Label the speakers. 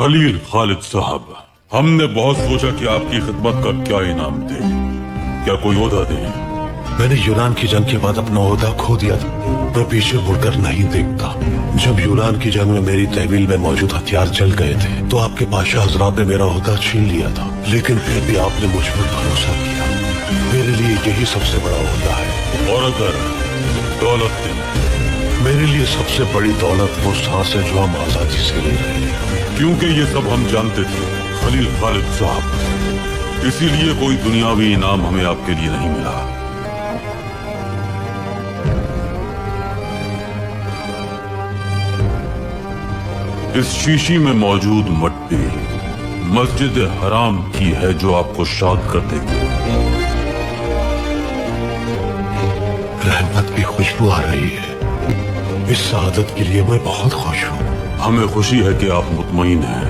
Speaker 1: खलील खालिद साहब, हमने बहुत सोचा कि आपकी खिदमत का क्या इनाम दे, क्या कोई ओहदा दे।
Speaker 2: मैंने यूनान की जंग के बाद अपना ओहदा खो दिया था। मैं पीछे मुड़कर नहीं देखता। जब यूनान की जंग में मेरी तहवील में मौजूद हथियार जल गए थे तो आपके पाशा हजरात ने मेरा ओहदा छीन लिया था, लेकिन फिर भी आपने मुझ पर भरोसा किया। मेरे लिए यही सबसे बड़ा ओहदा है।
Speaker 1: और अगर दौलत दे,
Speaker 2: मेरे लिए सबसे बड़ी दौलत वो सांस है जो हम आजादी से ले रहे हैं।
Speaker 1: क्योंकि ये सब हम जानते थे खलील खालिद साहब, इसीलिए कोई दुनियावी इनाम हमें आपके लिए नहीं मिला। इस शीशी में मौजूद मट्टी मस्जिद हराम की है जो आपको शाद कर देगी।
Speaker 2: रहमत की खुशबू आ रही है। इस शहादत के लिए मैं बहुत खुश हूँ।
Speaker 1: हमें खुशी है कि आप मुतमईन हैं।